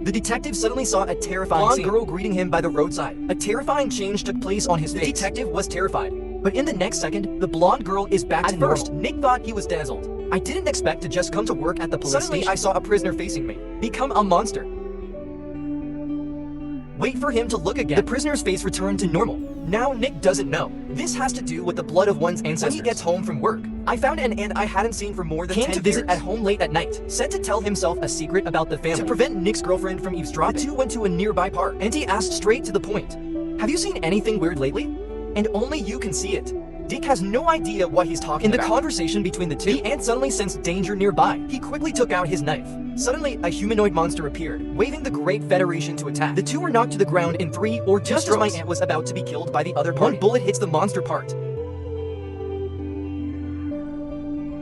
The detective suddenly saw a terrifying girl greeting him by the roadside. A terrifying change took place on his face. The detective was terrified. But in the next second, the blonde girl is back to normal. At first, Nick thought he was dazzled. I didn't expect to just come to work at the police station. Suddenly, I saw a prisoner facing me. Become a monster. Wait for him to look again. The prisoner's face returned to normal. Now Nick doesn't know. This has to do with the blood of one's ancestors. When he gets home from work, I found an aunt I hadn't seen for more than 10 years. Came to visit at home late at night. Said to tell himself a secret about the family. To prevent Nick's girlfriend from eavesdropping, the two went to a nearby park. Auntie asked straight to the point. Have you seen anything weird lately? And only you can see it. Dick has no idea what he's talking about. In the conversation between the two, the ant suddenly sensed danger nearby. He quickly took out his knife. Suddenly, a humanoid monster appeared, waving the Great Federation to attack. The two were knocked to the ground in 3 or 2 strokes. Just as my aunt was about to be killed by the other party, one bullet hits the monster part.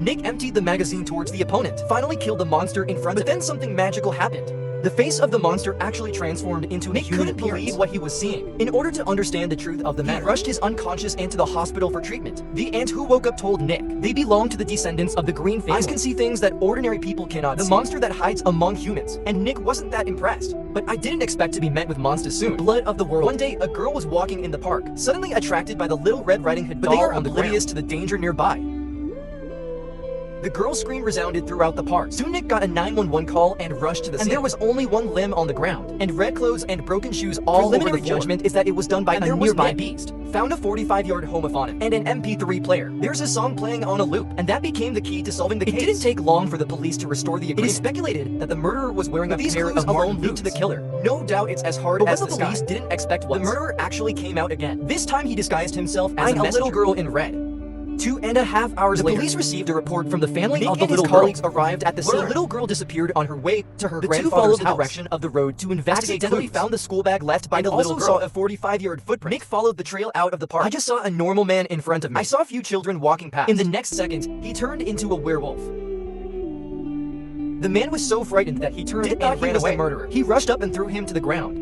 Nick emptied the magazine towards the opponent, finally killed the monster in front of him. But then something magical happened. The face of the monster actually transformed into a human appearance. Nick couldn't believe what he was seeing. In order to understand the truth of the matter, he rushed his unconscious aunt to the hospital for treatment. The aunt who woke up told Nick they belong to the descendants of the Green family. Eyes can see things that ordinary people cannot see. The monster that hides among humans. And Nick wasn't that impressed. But I didn't expect to be met with monsters soon. Blood of the world. One day, a girl was walking in the park, suddenly attracted by the Little Red Riding Hood doll, but they are oblivious to the danger nearby. The girl's scream resounded throughout the park. Soon Nick got a 911 call and rushed to the scene. And there was only one limb on the ground, and red clothes and broken shoes all over the floor. Preliminary judgment is that it was done by a nearby beast. Found a 45-yard homophonic and an MP3 player. There's a song playing on a loop, and that became the key to solving the case. It didn't take long for the police to restore the agreement. It is speculated that the murderer was wearing a pair of alone lead to the killer. No doubt it's as hard as the police didn't expect was. The murderer actually came out again. This time he disguised himself as a little girl in red. 2.5 hours later, the police received a report from the family of the little girl. Colleagues arrived at the scene. The little girl disappeared on her way to her grandfather's house. The two followed the direction of the road to investigate. Accidentally found the school bag left by the little girl. Also saw a 45-yard footprint. Nick followed the trail out of the park. I just saw a normal man in front of me. I saw a few children walking past. In the next second, he turned into a werewolf. The man was so frightened that he turned and ran away. The murderer. He rushed up and threw him to the ground.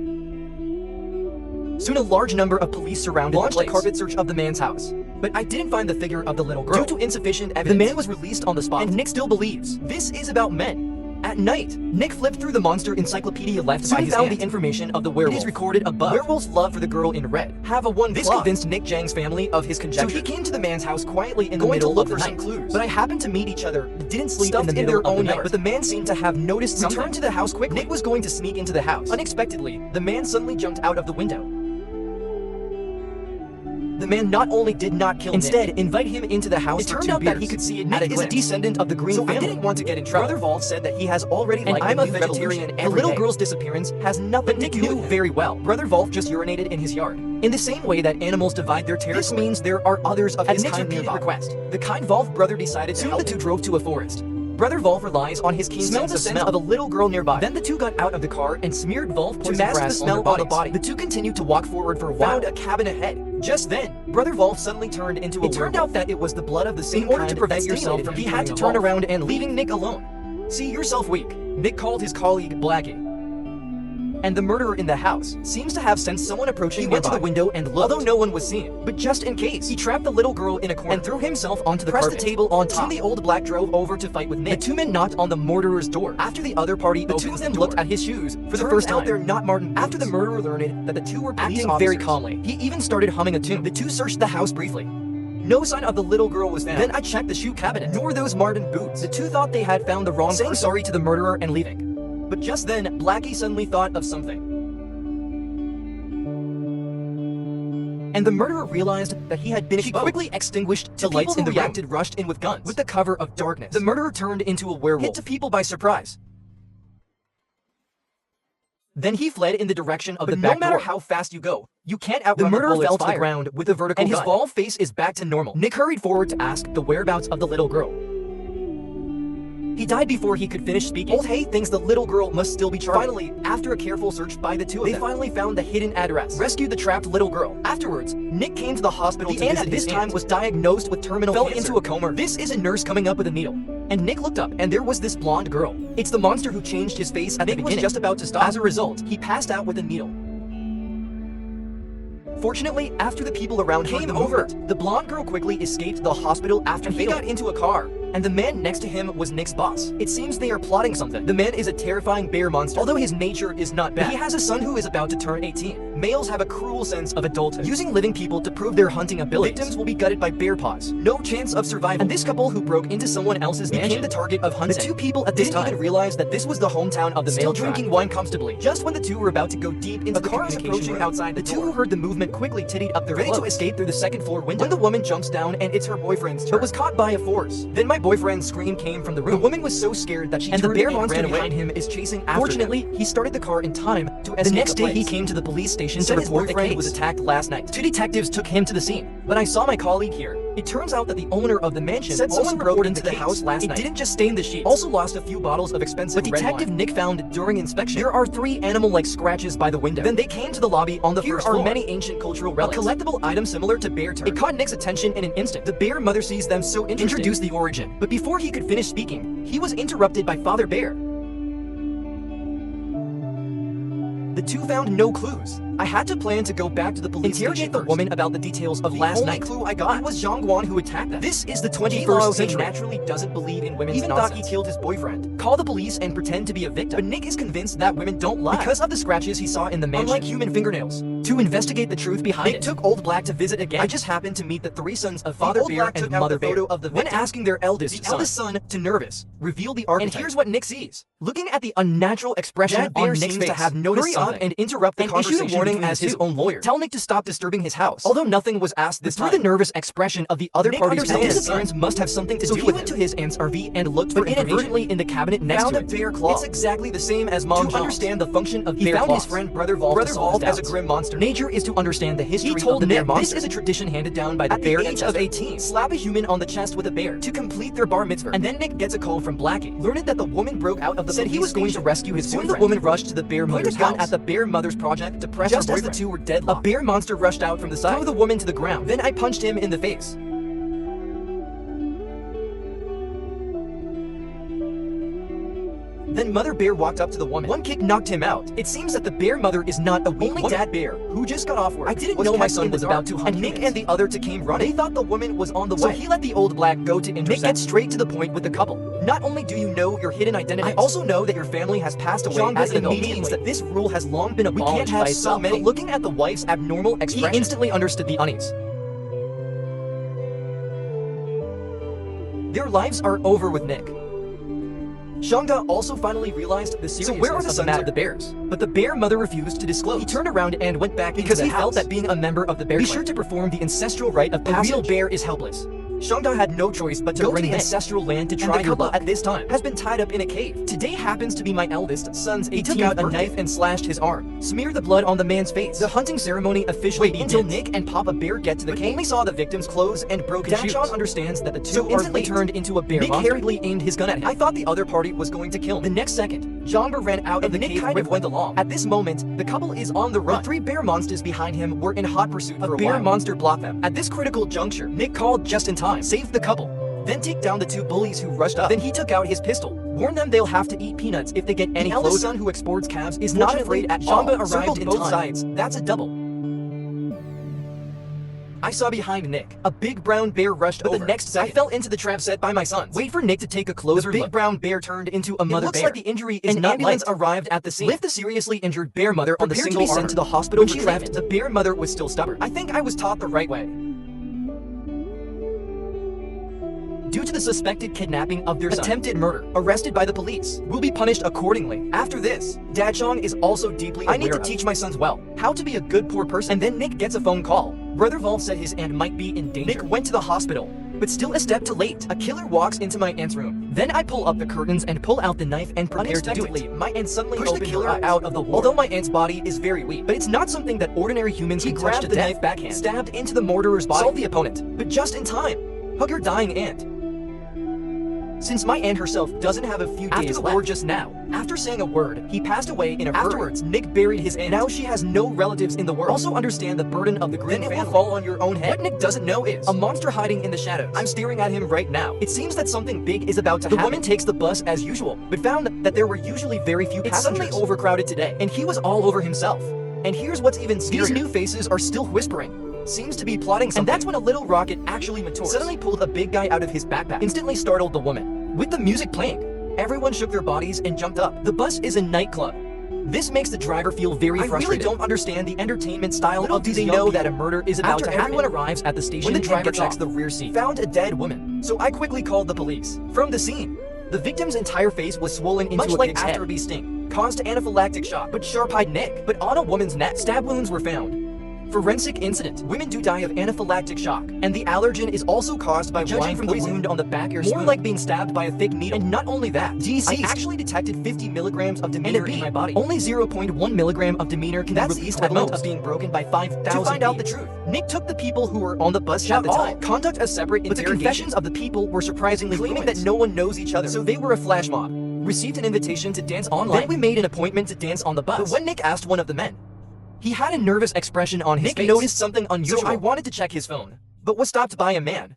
Soon a large number of police surrounded the place. Launched a carpet search of the man's house. But I didn't find the figure of the little girl. Due to insufficient evidence, the man was released on the spot. And Nick still believes this is about men. At night, Nick flipped through the monster encyclopedia left by his aunt. Found the information of the werewolf. It is recorded above. Werewolf's love for the girl in red. Have a one. This convinced Nick Jang's family of his conjecture. So he came to the man's house quietly in the middle of the night. Clues. But I happened to meet each other. Didn't sleep in the middle of the night. But the man seemed to have noticed something. Returned to the house quickly. Nick was going to sneak into the house. Unexpectedly, the man suddenly jumped out of the window. The man not only did not kill Nick, instead invite him into the house. It turned out that he could see it. Nick is a descendant of the Green family. I didn't want to get in trouble. Brother Volk said that he has already liked I'm a vegetarian. The little girl's disappearance has nothing to do with it. Very well. Brother Volk just urinated in his yard. In the same way that animals divide their territory. This means there are others of his kind nearby. Request. The kind Volk brother decided to help. Soon the two drove to a forest. Brother Volk relies on his keen sense of a little girl nearby. Then the two got out of the car and smeared Volk to mask the smell on the body. The two continued to walk forward for a while. Found a cabin ahead. Just then, Brother Volk suddenly turned into a werewolf. It turned out that it was the blood of the same kind. In order to prevent yourself from he had to turn around and leaving Nick alone. See yourself weak. Nick called his colleague Blackie. And the murderer in the house seems to have sensed someone approaching. He went to the window and looked, although no one was seen. But just in case, he trapped the little girl in a corner and threw himself onto the carpet. Pressed the table on top. Soon the old black drove over to fight with Nick. The two men knocked on the murderer's door. After the other party, the two of them looked at his shoes for the first time. They're not Martin. After the murderer learned that the two were acting very calmly, he even started humming a tune. The two searched the house briefly. No sign of the little girl was found. Then I checked the shoe cabinet, nor those Martin boots. The two thought they had found the wrong person, saying sorry to the murderer and leaving. But just then, Blackie suddenly thought of something. And the murderer realized that he had been exposed. He quickly extinguished the lights in the room. Rushed in with guns. With the cover of darkness, the murderer turned into a werewolf. Hit the people by surprise. Then he fled in the direction of the back door. No matter how fast you go, you can't outrun the murderer fell to the ground with a vertical gun. And his bald face is back to normal. Nick hurried forward to ask the whereabouts of the little girl. He died before he could finish speaking. Old Hay thinks the little girl must still be charged. Finally, after a careful search by the two of them, they finally found the hidden address, rescued the trapped little girl. Afterwards, Nick came to the hospital to visit his aunt. This time was diagnosed with terminal cancer. Fell into a coma. This is a nurse coming up with a needle. And Nick looked up, and there was this blonde girl. It's the monster who changed his face at the beginning. Was just about to stop. As a result, he passed out with a needle. Fortunately, after the people around came over, the blonde girl quickly escaped the hospital after he got into a car. and the man next to him was Nick's boss. It seems they are plotting something. The man is a terrifying bear monster, although his nature is not bad. He has a son who is about to turn 18. Males have a cruel sense of adulthood, using living people to prove their hunting abilities. Victims will be gutted by bear paws. No chance of survival. And this couple who broke into someone else's mansion became the target of hunting. The two people at this time didn't even realize that this was the hometown of the male drinking wine comfortably. Just when the two were about to go deep into the car is approaching outside, the two who heard the movement quickly tittied up their ready to escape through the second floor window. When the woman jumps down and it's her boyfriend's turn, but was caught by a force. Then my boyfriend's scream came from the room. The woman was so scared that she turned, and the bear monster behind him is chasing after Fortunately, he started the car in time to escape. The next day he came to the police station to report the case was attacked last night. Two detectives took him to the scene, but I saw my colleague here. It turns out that the owner of the mansion said someone broke into the house last night. It didn't just stain the sheets, also lost a few bottles of expensive red wine. But Detective Nick found during inspection, there are 3 animal-like scratches by the window. Then they came to the lobby on the first floor. Here are many ancient cultural relics. A collectible item similar to bear tar. It caught Nick's attention in an instant. The bear mother sees them so interesting. Introduced the origin. But before he could finish speaking, he was interrupted by Father Bear. The two found no clues. I had to plan to go back to the police interrogate the woman about the details of last night. The only clue I got was Zhang Guan who attacked them. This is the 21st century. He naturally doesn't believe in women's nonsense. Even thought he killed his boyfriend. Call the police and pretend to be a victim. But Nick is convinced that women don't lie because of the scratches he saw in the mansion. Unlike human fingernails. To investigate the truth behind it, Nick took Old Black to visit again. I just happened to meet the 3 sons of Father Bear and Mother Bear. When asking their eldest son to nervous, reveal the archetype. And here's what Nick sees. Looking at the unnatural expression on Nick's face, to have noticed something and interrupt the conversation issued a warning as his own lawyer. Tell Nick to stop disturbing his house. Although nothing was asked this time. Through the nervous expression of the other party's disappearance must have something to do with it. So he went to his aunt's RV and looked for inadvertently in the cabinet next to it. Found a bear claw. It's exactly the same as Mom to understand the function of bear claws. He found his friend Brother Volf as a Grimm monster. Nature is to understand the history of the bear monster. This is a tradition handed down by the bear at the age of 18. Slap a human on the chest with a bear to complete their bar mitzvah. And then Nick gets a call from Blackie. Learned that the woman broke out of the said he was going to rescue his boyfriend. Soon the woman rushed to the bear mother's house at the bear mother's project to press just as the two were deadlocked. A bear monster rushed out from the side, threw the woman to the ground. Then I punched him in the face. Then Mother Bear walked up to the woman. One kick knocked him out. It seems that the bear mother is not a weak woman. Dad Bear, who just got off work, I didn't know my son was about to hunt humans. Nick and the other two came running. They thought the woman was on the way. So he let the Old Black go to intercept. Nick gets straight to the point with the couple. Not only do you know your hidden identity, I also know that your family has passed away as an adult. Means that this rule has long been abolished. We can't have so many. But looking at the wife's abnormal expression, he instantly understood the unease. Their lives are over with Nick. Shanga also finally realized the seriousness of the bears, but the bear mother refused to disclose. He turned around and went back because he felt that being a member of the bear clan, be sure to perform the ancestral rite of passage. A real bear is helpless. Shanga had no choice but to go to the ancestral land to try her luck. At this time has been tied up in a cave. Today happens to be my eldest son's 18th birthday. He took out a knife and slashed his arm, smeared the blood on the man's face. The hunting ceremony officially begins until Nick and Papa Bear get to the cave. Only saw the victim's clothes and broken shoes. Dachshund understands that the two instantly turned into a bear monster. Nick hurriedly aimed his gun at him. I thought the other party was going to kill him. The next second, Jamba ran out of the cave and went along. At this moment, the couple is on the run. The 3 bear monsters behind him were in hot pursuit for a while. A bear monster blocked them. At this critical juncture, Nick called just in time, saved the couple. Then take down the 2 bullies who rushed up. Then he took out his pistol. Warn them they'll have to eat peanuts if they get any closer. The eldest son who exports calves is not afraid at all. Jamba arrived in both sides. That's a double. I saw behind Nick. A big brown bear rushed over. The next second, I fell into the trap set by my sons. Wait for Nick to take a closer look. The big brown bear turned into a mother bear. It looks like the injury is not light. An ambulance arrived at the scene. Lift the seriously injured bear mother on the single arm. Sent to the hospital. When she left, the bear mother was still stubborn. I think I was taught the right way. Due to the suspected kidnapping of their son, attempted murder, arrested by the police, will be punished accordingly. After this, Dachshund is also deeply aware I need to teach my sons well how to be a good poor person. And then Nick gets a phone call. Brother Volf said his aunt might be in danger. Nick went to the hospital, but still a step too late. A killer walks into my aunt's room. Then I pull up the curtains and pull out the knife and prepare to do it. My aunt suddenly pushed the killer out of the wall. Although my aunt's body is very weak, but it's not something that ordinary humans can touch to death. He grabbed the knife backhand, stabbed into the murderer's body, solved the opponent, but just in time. Hug your dying aunt. Since my aunt herself doesn't have a few days left. Just now, after saying a word, he passed away in a hurry. Afterwards, Nick buried his aunt. Now she has no relatives in the world. Also understand the burden of the Grimm family. Then it will fall on your own head. What Nick doesn't know is a monster hiding in the shadows. I'm staring at him right now. It seems that something big is about to happen. The woman takes the bus as usual, but found that there were usually very few passengers. It's suddenly overcrowded today, and he was all over himself. And here's what's even scarier. These new faces are still whispering. seems to be plotting something. And that's when a little rocket actually matures. Suddenly pulled a big guy out of his backpack, instantly startled the woman. With the music playing, everyone shook their bodies and jumped up. The bus is a nightclub. This makes the driver feel very frustrated. I really don't understand the entertainment style of these young people. They know that a murder is about to happen. Everyone arrives at the station, when the driver checks the rear seat, found a dead woman. So I quickly called the police. From the scene, the victim's entire face was swollen into a pig's head. After a bee sting, caused anaphylactic shock, but sharp-eyed Nick. But on a woman's neck, stab wounds were found. Forensic incident. Women do die of anaphylactic shock, and the allergen is also caused by judging from the wound on the back or more like being stabbed by a thick needle. And not only that, I actually detected 50 milligrams of demeanor in my body. Only 0.1 milligram of demeanor can be released at most of being broken by 5,000 To find out the truth, Nick took the people who were on the bus at the time, conduct a separate interrogation. But the confessions of the people were surprisingly claiming that no one knows each other, so they were a flash mob. Received an invitation to dance online. Then we made an appointment to dance on the bus. But when Nick asked one of the men, he had a nervous expression on his face. Nick noticed something unusual. So I wanted to check his phone, but was stopped by a man.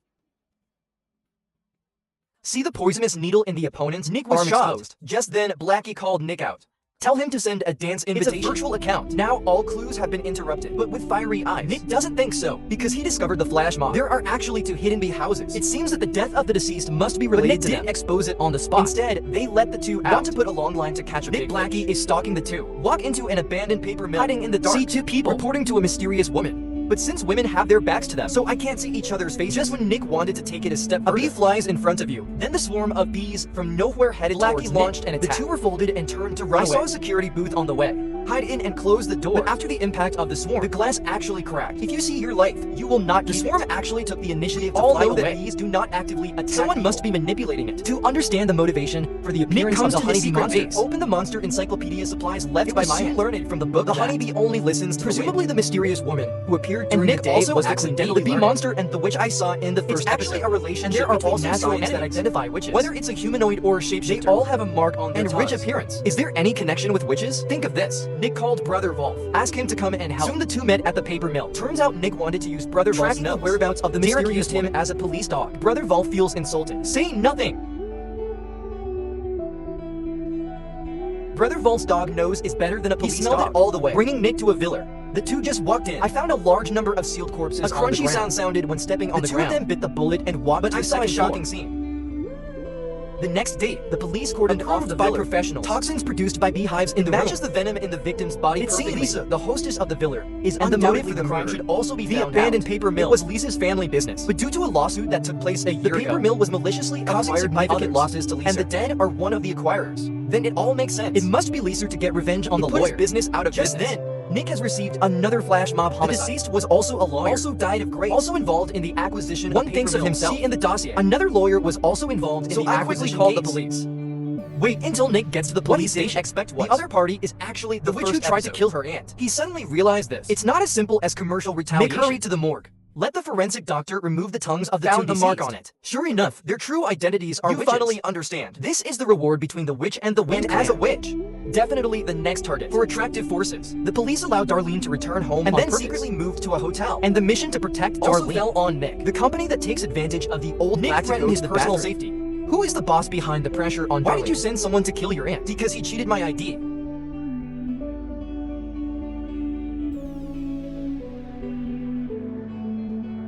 See the poisonous needle in the opponent's Nick was shocked. Just then, Blackie called Nick out. Tell him to send a dance invitation. It's a virtual account. Now all clues have been interrupted, but with fiery eyes. Nick doesn't think so, because he discovered the flash mob. There are actually 2 hidden bee houses. It seems that the death of the deceased must be related to them. Nick didn't expose it on the spot. Instead, they let the 2 out. Want to put a long line to catch a big fish. Blackie is stalking the 2. Walk into an abandoned paper mill, hiding in the dark. See 2 people reporting to a mysterious woman. But since women have their backs to them, so I can't see each other's faces. Just when Nick wanted to take it a step further, a bee flies in front of you. Then the swarm of bees from nowhere headed towards Nick. Launched an attack. The 2 were folded and turned to run away. I saw a security booth on the way. Hide in and close the door. But after the impact of the swarm, the glass actually cracked. If you see your life, you will not. The swarm actually took the initiative to fly away. That bees do not actively attack. Someone must be manipulating it. To understand the motivation for the appearance of the honeybee monster, open the monster encyclopedia supplies left by my hand. Learn it from the book. The honeybee only listens to presumably the mysterious woman who appeared during the day. Also was accidentally the bee monster and the witch I saw in the first episode. Actually a relationship between natural enemies that identify witches. Whether it's a humanoid or a shapeshifter, they all have a mark on their rich appearance. Is there any connection with witches? Think of this. Nick called Brother Wolf. Ask him to come and help. Soon the 2 met at the paper mill. Turns out Nick wanted to use Brother Wolf's the whereabouts of the mysterious him as a police dog. Brother Wolf feels insulted. Say nothing! Brother Wolf's dog nose is better than a police dog. He smelled it all the way, bringing Nick to a villa. The 2 just walked in. I found a large number of sealed corpses on the ground. A crunchy sound sounded when stepping on the ground. The 2 of them bit the bullet and walked to the second floor. But I saw a shocking scene. The next day, the police cordoned off the villa. Professionals. Toxins produced by beehives in the room matches the venom in the victim's body. It seems Lisa, the hostess of the villa, is and the motive for the crime should also be the abandoned paper mill. It was Lisa's family business, but due to a lawsuit that took place a year ago, the paper mill was maliciously causing significant losses to Lisa, and the dead are one of the acquirers. Then it all makes sense. It must be Lisa to get revenge on the lawyer. Put his business out of business. Just then, Nick has received another flash mob homicide. The deceased was also a lawyer. Also died of grace. Also involved in the acquisition of thinks of himself. See in the dossier. Another lawyer was also involved in the acquisition called the police. Wait until Nick gets to the police station. Expect the other party is actually the witch who tried to kill her aunt. He suddenly realized this. It's not as simple as commercial retaliation. Nick hurried to the morgue. Let the forensic doctor remove the tongues of the 2 deceased. Mark on it. Sure enough, their true identities are witches. You finally understand. This is the reward between the witch and the wind. And as a witch, definitely the next target for attractive forces. The police allowed Darlene to return home and then secretly moved to a hotel. And the mission to protect Darlene also fell on Nick, the company that takes advantage of the old Nick threatened his personal safety. Who is the boss behind the pressure on Darlene? Why did you send someone to kill your aunt? Because he cheated my ID.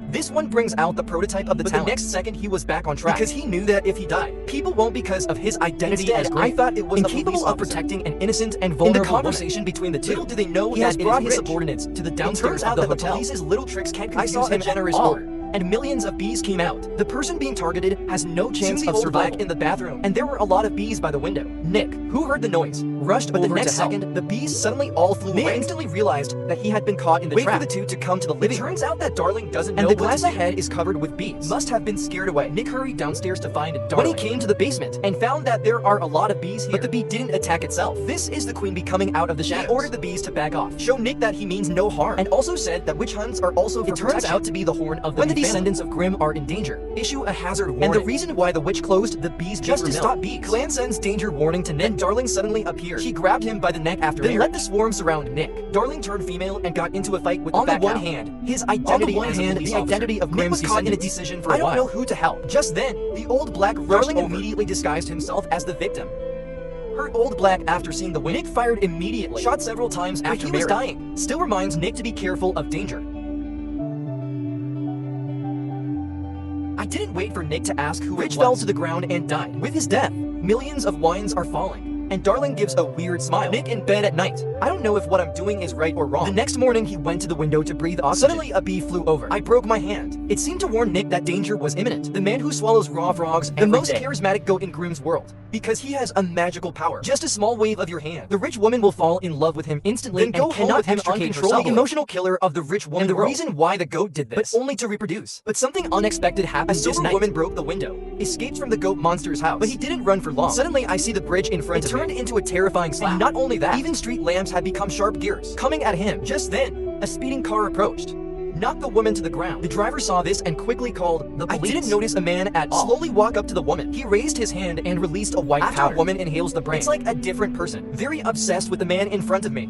This one brings out the prototype of the talent. The next second he was back on track because he knew that if he died, people won't because of his identity. Instead, as Grimm. I thought it was incapable of protecting an innocent and vulnerable in the conversation between the 2. Little do they know he has brought his subordinates to the downstairs of the hotel. The police's little tricks can't confuse him. I saw a generous order. And millions of bees came out. The person being targeted has no chance of surviving in the bathroom, and there were a lot of bees by the window. Nick, who heard the noise, rushed but the next second, the bees suddenly all flew away. Nick instantly realized that he had been caught in the trap. Wait for the 2 to come to the living room. It turns out that Darling doesn't know, and the glass ahead is covered with bees. Must have been scared away. Nick hurried downstairs to find Darling. When he came to the basement and found that there are a lot of bees here, but the bee didn't attack itself. This is the queen bee coming out of the shadows. He ordered the bees to back off, show Nick that he means no harm, and also said that witch hunts are also for protection. It turns out to be the horn of the when the descendants of Grimm are in danger, issue a hazard warning. And the reason why the witch closed the bees just to stop bees. Clan sends danger warning to Nick, and Darling suddenly appeared. She grabbed him by the neck after then let the swarm surround Nick. Darling turned female and got into a fight with the back. On the one hand, his identity the identity of Grimm was caught in a decision for a while. I don't know who to help. Just then, the old black Darling immediately disguised himself as the victim. Her old black after seeing the wind. Nick fired immediately, shot several times after he was dying. Still reminds Nick to be careful of danger. didn't wait for Nick to ask who Rich fell to the ground and died. With his death, millions of wines are falling. And Darling gives a weird smile. Nick in bed at night. I don't know if what I'm doing is right or wrong. The next morning, he went to the window to breathe oxygen. Suddenly, a bee flew over. I broke my hand. It seemed to warn Nick that danger was imminent. The man who swallows raw frogs, the most charismatic goat in Grimm's world. Because he has a magical power. Just a small wave of your hand. The rich woman will fall in love with him instantly and go home with him uncontrollably. The emotional killer of the rich woman. And the reason why the goat did this, but only to reproduce. But something unexpected happened. A silver woman broke the window, escaped from the goat monster's house. But he didn't run for long. Suddenly, I see the bridge in front of him. It turned into a terrifying slap. And not only that, even street lamps had become sharp gears, coming at him. Just then, a speeding car approached, knocked the woman to the ground. The driver saw this and quickly called the police. I didn't notice a man at all slowly walk up to the woman. He raised his hand and released a white powder. The woman inhales the brain. It's like a different person, very obsessed with the man in front of me.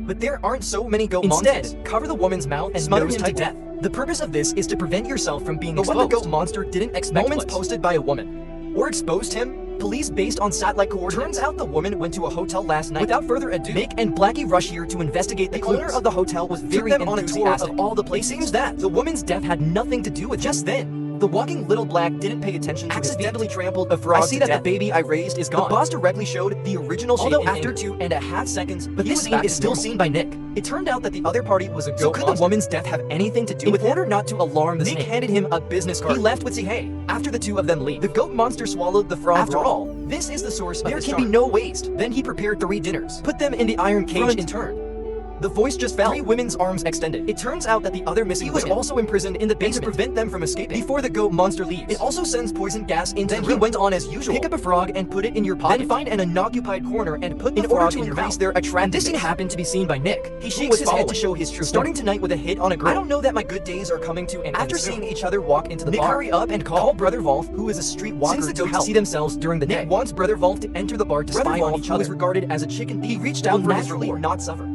But there aren't so many goat monsters. Instead, cover the woman's mouth and smother him to death. The purpose of this is to prevent yourself from being exposed. But what the goat monster didn't expect moments posted by a woman, or exposed him. Police based on satellite coordinates. Turns out the woman went to a hotel last night. Without further ado, Nick and Blackie rush here to investigate the owner of the hotel was very enthusiastic on a tour of all the places. It seems that the woman's death had nothing to do with it. Just then, the walking little black didn't pay attention to accidentally trampled a frog. I see that the baby I raised is gone. The boss directly showed the original shape. Although after 2.5 seconds, but this scene is still seen by Nick. It turned out that the other party was a goat. So could the woman's death have anything to do with it? In order not to alarm the snake, Nick handed him a business card. He left with say hey. After the two of them leave, the goat monster swallowed the frog. After all, this is the source of his charm. There can be no waste. Then he prepared 3 dinners, put them in the iron cage in turn. The voice just fell. 3 women's arms extended. It turns out that the other missing was also imprisoned in the basement to prevent them from escaping. Before the goat monster leaves, it also sends poison gas into the room. He went on as usual. Pick up a frog and put it in your pocket. Then find an unoccupied corner and put the frog in your mouth. Their attractiveness. This scene happened to be seen by Nick. He shakes his head to show his true starting tonight with a hit on a girl. I don't know that my good days are coming to an end. After seeing each other walk into the bar, Nick hurry up and call Brother Wolf, who is a street walker, since the goats see themselves during the day. Nick wants Brother Wolf to enter the bar to spy on each other. Who is regarded as a chicken thief. He reached out for his reward, not suffer.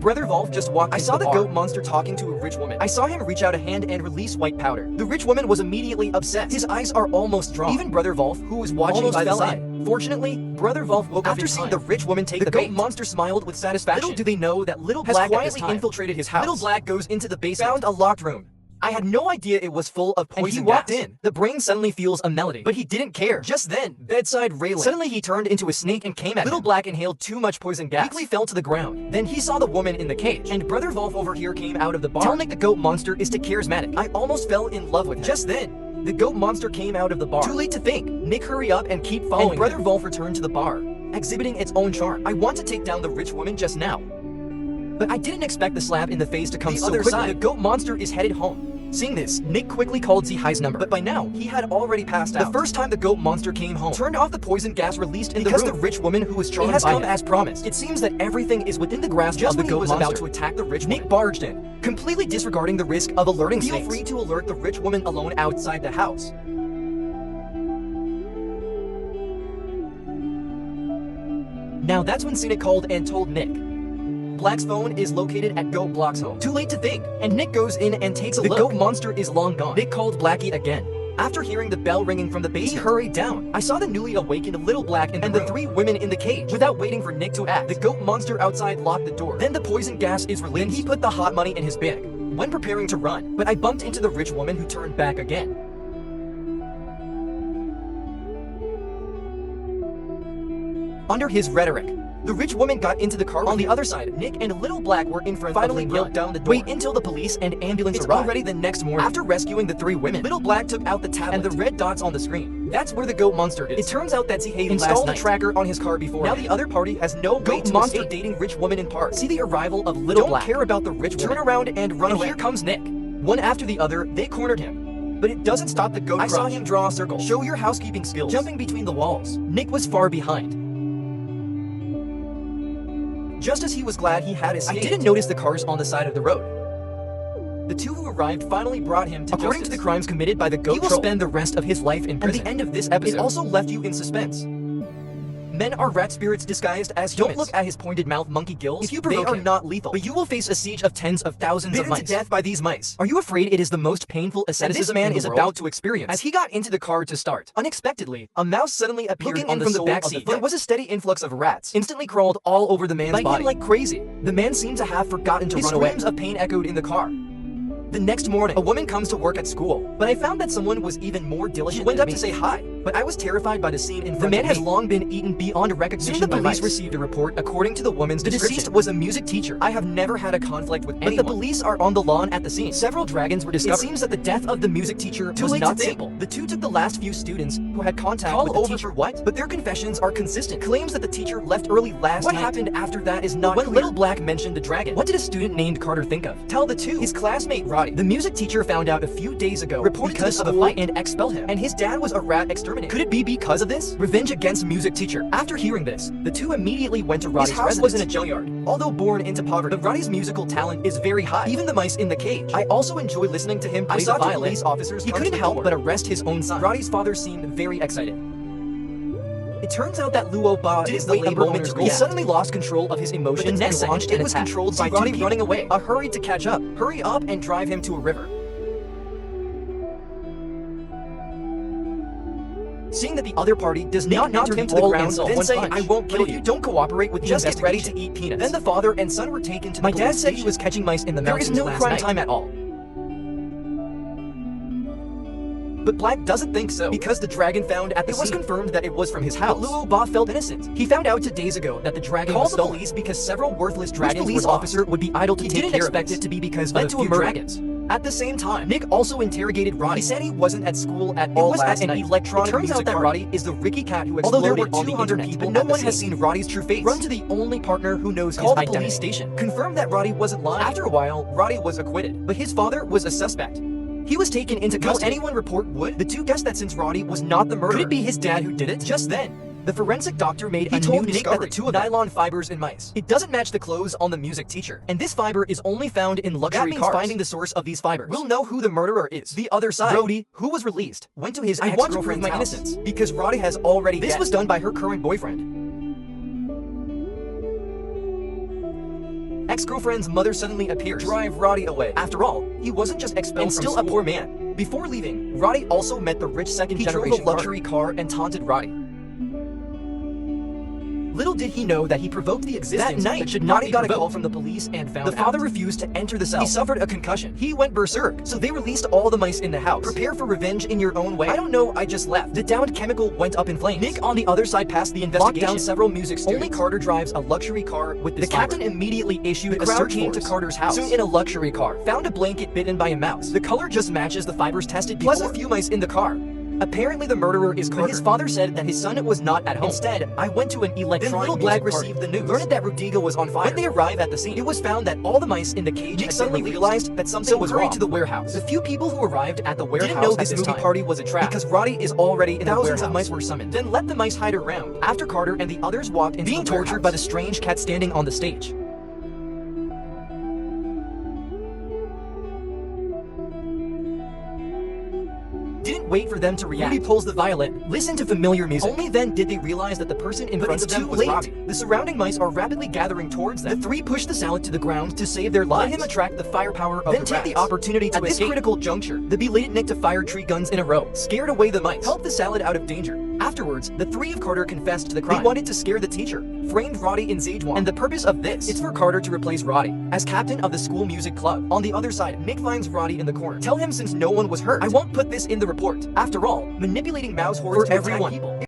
Brother Wolf just walked into the bar. I saw the goat monster talking to a rich woman. I saw him reach out a hand and release white powder. The rich woman was immediately obsessed. His eyes are almost drawn. Even Brother Wolf, who was watching by the side. Fortunately, Brother Wolf woke up after seeing the rich woman take the bait. The goat monster smiled with satisfaction. Little do they know that Little Black has quietly infiltrated his house. Little Black goes into the basement, found a locked room. I had no idea it was full of poison gas. And he walked in. The brain suddenly feels a melody, but he didn't care. Just then, bedside railing. Suddenly he turned into a snake and came at Little Black inhaled too much poison gas. Weakly fell to the ground. Then he saw the woman in the cage, and Brother Wolf over here came out of the bar. Tell Nick the goat monster is too charismatic. I almost fell in love with him. Just then, the goat monster came out of the bar. Too late to think. Nick hurry up and keep following and Brother Wolf returned to the bar, exhibiting its own charm. I want to take down the rich woman just now, but I didn't expect the slap in the face to come so quickly. The goat monster is headed home. Seeing this, Nick quickly called Zihai's number, but by now, he had already passed out. The first time the goat monster came home, turned off the poison gas released in the room. Because the rich woman who was charmed has come as promised. It seems that everything is within the grasp of the goat monster. About to attack the rich woman, Nick barged in, completely disregarding the risk of alerting snakes. Feel free to alert the rich woman alone outside the house. Now that's when Nick called and told Nick. Black's phone is located at Goat Block's home. Too late to think, and Nick goes in and takes a look. The goat monster is long gone. Nick called Blackie again. After hearing the bell ringing from the basement, he hurried down. I saw the newly awakened Little Black and the 3 women in the cage. Without waiting for Nick to act, the goat monster outside locked the door. Then the poison gas is released. Then he put the hot money in his bag when preparing to run, but I bumped into the rich woman who turned back again. Under his rhetoric, the rich woman got into the car on the other side. Nick and Little Black were in front. Finally broke down the door. Wait until the police and ambulance arrived. Already the next morning. After rescuing the 3 women, Little Black took out the tablet and the red dots on the screen. That's where the goat monster is. It turns out that Zihai installed a tracker on his car before. Now the other party has no way to escape dating rich woman in park. See the arrival of Little Black. Don't care about the rich woman. Turn around and run away. Here comes Nick. One after the other, they cornered him. But it doesn't stop the goat crush. I saw him draw a circle. Show your housekeeping skills. Jumping between the walls. Nick was far behind. Just as he was glad he had escaped, I didn't notice the cars on the side of the road. The 2 who arrived finally brought him to justice. According to the crimes committed by the goat, he will spend the rest of his life in prison. At the end of this episode, it also left you in suspense. Men are rat spirits disguised as humans. Don't look at his pointed mouth monkey gills. If you provoke him, they are not lethal, but you will face a siege of tens of thousands of mice. Bitten to death by these mice. Are you afraid it is the most painful asceticism man is about to experience? As he got into the car to start, unexpectedly, a mouse suddenly appeared on the sole of the backseat. There was a steady influx of rats, instantly crawled all over the man's body like crazy. The man seemed to have forgotten to run away. His screams of pain echoed in the car. The next morning, a woman comes to work at school, but I found that someone was even more diligent. She went up to say hi, but I was terrified by the scene in front of me. The man has long been eaten beyond recognition. Soon the police received a report. According to the woman's description, the deceased was a music teacher. I have never had a conflict with anyone. But the police are on the lawn at the scene. Several dragons were discovered. It seems that the death of the music teacher was not simple. The two took the last few students who had contact with the teacher. But their confessions are consistent. Claims that the teacher left early last night. What happened after that is not clear. When Little Black mentioned the dragon, what did a student named Carter think of? Tell the two. His classmate Roddy, the music teacher, found out a few days ago, reported because of a fight and expelled him, and his dad was a rat exterminator. Could it be because of this? Revenge against music teacher. After hearing this, the two immediately went to Roddy's residence. His house was in a junkyard. Although born into poverty, Roddy's musical talent is very high. Even the mice in the cage. I also enjoy listening to him play the violin. Police officers, he couldn't help but arrest his own son. Roddy's father seemed very excited. It turns out that Luo Ba is the labor owner's goal. He suddenly lost control of his emotions and launched an attack. It was controlled by Roddy running away. A hurried to catch up. Hurry up and drive him to a river. Seeing that the other party does not knock him to the ground, then say, I won't kill you. But if you don't cooperate with just get ready to eat peanuts. Then the father and son were taken to the police. My dad said he was catching mice in the mountains last night. There is no crime time at all. But Black doesn't think so, because the dragon found at the scene. It was confirmed that it was from his house. But Luo Ba felt innocent. He found out 2 days ago that the dragon was stolen. Called the police because several worthless dragons police officer would be idle to take care of it. He didn't expect it to be because of a few dragons. At the same time, Nick also interrogated Roddy. He said he wasn't at school at all last night. It was at an electronic music party. It turns out that Roddy is the Ricky cat who exploded on the internet. Although there were 200 people, no one has seen Roddy's true face. Run to the only partner who knows his identity. Call the police station. Confirm that Roddy wasn't lying. After a while, Roddy was acquitted, but his father was a suspect. He was taken into custody. Will anyone report Wood? The two guessed that since Roddy was not the murderer, could it be his dad who did it? Just then, the forensic doctor made a new Nick that the two of nylon fibers in mice. It doesn't match the clothes on the music teacher, and this fiber is only found in luxury cars. Finding the source of these fibers, we'll know who the murderer is. The other side, Brody, who was released, went to his ex-girlfriend's house innocence because Roddy has already This was done by her current boyfriend. Ex-girlfriend's mother suddenly appears to drive Roddy away. After all, he wasn't just expelled from school. A poor man. Before leaving, Roddy also met the rich second-generation He drove a luxury car and taunted Roddy. Little did he know that he provoked the existence that should not be got a call from the police and found out. The father refused to enter the cell. He suffered a concussion. He went berserk, so they released all the mice in the house. Prepare for revenge in your own way. I don't know, I just left. The downed chemical went up in flames. Nick on the other side passed the investigation. Locked down several music students. Only Carter drives a luxury car with this. The captain immediately issued a search came to Carter's house. Soon in a luxury car, found a blanket bitten by a mouse. The color just matches the fibers tested before. Plus a few mice in the car. Apparently the murderer is Carter. But his father said that his son was not at home. Instead, I went to an electronic Then Little Black received the news. Learned that Rudiga was on fire. When they arrive at the scene, it was found that all the mice in the cage had suddenly realized that something was wrong. To the warehouse. The few people who arrived at the warehouse didn't know this movie party was a trap because Roddy is already in the warehouse. Thousands of mice were summoned. Then let the mice hide around. After Carter and the others walked into being tortured by the strange cat standing on the stage. Didn't wait for them to react. He pulls the violin. Listen to familiar music. Only then did they realize that the person in front of them was Roddy. The surrounding mice are rapidly gathering towards them. The three push the salad to the ground to save their lives. Let him attract the firepower of the rats. Then take the opportunity to escape. At this critical juncture, the belated Nick to fire 3 guns in a row. Scared away the mice. Helped the salad out of danger. Afterwards, the 3 of Carter confessed to the crime. They wanted to scare the teacher. Framed Roddy in Zejwan. And the purpose of this is for Carter to replace Roddy as captain of the school music club. On the other side, Nick finds Roddy in the corner. Tell him since no one was hurt, I won't put this in the report. After all, manipulating mouse hordes for everyone.